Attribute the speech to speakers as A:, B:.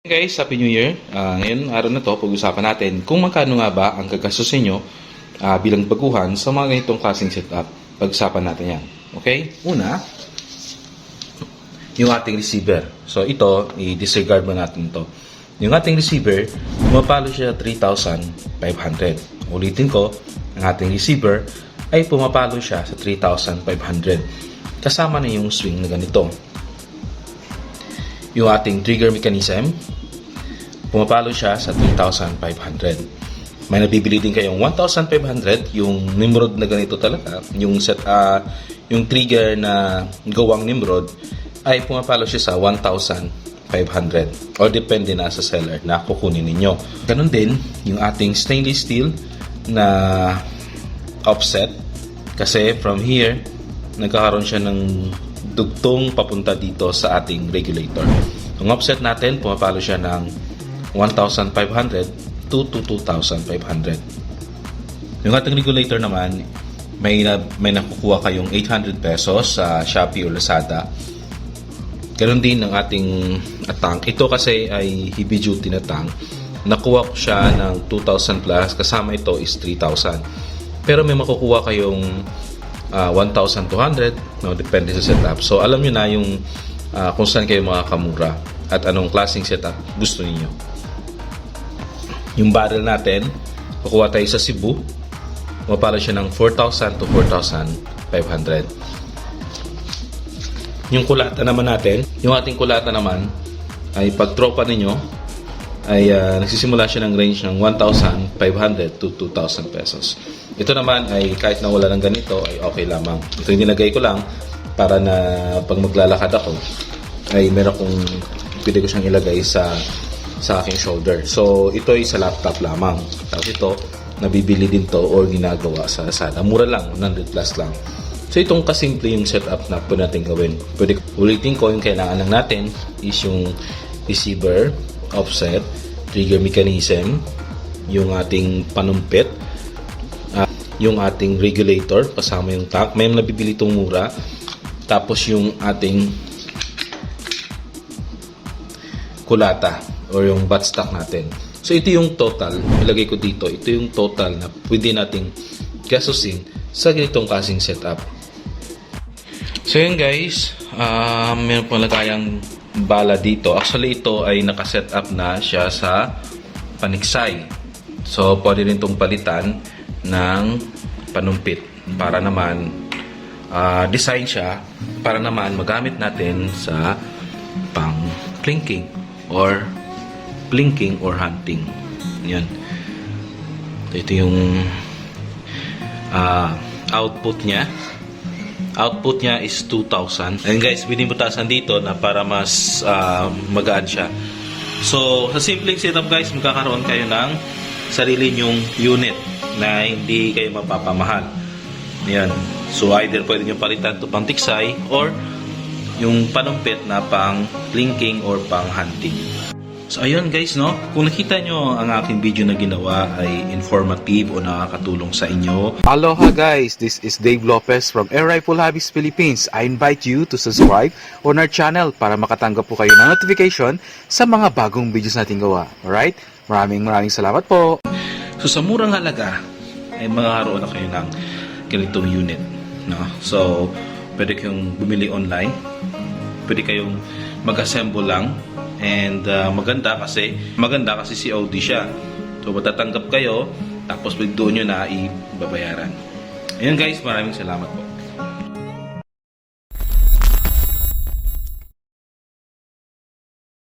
A: Guys, Happy New Year. Ngayon, araw na to, pag-usapan natin kung magkano nga ba ang gagastusin nyo bilang baguhan sa mga ganitong klaseng setup. Pag-usapan natin yan. Okay? Una, yung ating receiver. So, ito, i-disregard mo natin ito. Yung ating receiver, pumapalo siya 3,500. Ulitin ko, ang ating receiver ay pumapalo siya sa 3,500. Kasama na yung swing na ganito. Yung ating trigger mechanism, pumapalo siya sa 3,500. May nabibili din kayong 1,500, yung Nimrod na ganito talaga, yung trigger na gawang Nimrod, ay pumapalo siya sa 1,500. O depende na sa seller na kukunin ninyo. Ganon din, yung ating stainless steel na offset, kasi from here, nagkakaroon siya ng dugtong papunta dito sa ating regulator. Ang offset natin, pumapalo siya ng 1,500 to 2,500. Yung ating regulator naman, may nakukuha kayong 800 pesos sa Shopee o Lazada. Ganon din ang ating tank. Ito kasi ay heavy duty na tank. Nakuha ko siya ng 2,000 plus. Kasama ito is 3,000. Pero may makukuha kayong 1,200, no, depende sa setup. So alam nyo na yung kung saan kayo makakamura at anong klaseng setup gusto niyo. Yung barrel natin, kukuha tayo sa Cebu, mapala siya ng 4,000 to 4,500. Yung kulata naman natin, yung ating kulata naman ay pag tropa ninyo ay nagsisimula siya ng range ng 1,500 to 2,000 pesos. Ito naman ay kahit na wala ng ganito ay okay lamang. Ito yung nilagay ko lang para na pag maglalakad ako ay meron kong pwede ko siyang ilagay sa aking shoulder. So ito ay sa laptop lamang. Tapos ito nabibili din to or ginagawa sa Lazada. Mura lang, 100 plus lang. So itong kasimple yung setup na pwede natin gawin. Pwede ulitin ko yung kailangan lang natin is yung receiver, offset, trigger mechanism, yung ating panumpit, yung ating regulator, kasama yung tank. May nabibili itong mura. Tapos yung ating kulata or yung buttstock natin. So ito yung total. Ilagay ko dito. Ito yung total na pwede nating gastusin sa ganitong kasing setup. So yun guys, meron pong lagayang bala dito. Actually ito ay nakaset up na siya sa paniksay. So pwede rin itong palitan ng panumpit para naman design siya para naman magamit natin sa pang plinking or hunting. Yan. Ito yung output niya. Output niya is 2,000. And guys, binibutasan dito na para mas magaan siya. So, sa simpleng setup guys, magkakaroon kayo ng sarili nyong unit na hindi kayo mapapamahal. Yan. So, either pwede nyo palitan ito pang tiksay or yung panumpit na pang plinking or pang hunting. So, ayun guys, no? Kung nakita nyo ang aking video na ginawa ay informative o nakakatulong sa inyo.
B: Aloha guys, this is Dave Lopez from Air Rifle Hobbies Philippines. I invite you to subscribe on our channel para makatanggap po kayo ng notification sa mga bagong videos natin gawa. Alright? Maraming salamat po.
A: So, sa murang halaga, ay magkakaroon na kayo ng ganitong unit. No? So, pwede kayong bumili online. Pwede kayong mag-assemble lang. And maganda kasi COD siya. So, matatanggap kayo, tapos doon nyo na ibabayaran. Ayun guys, maraming salamat po.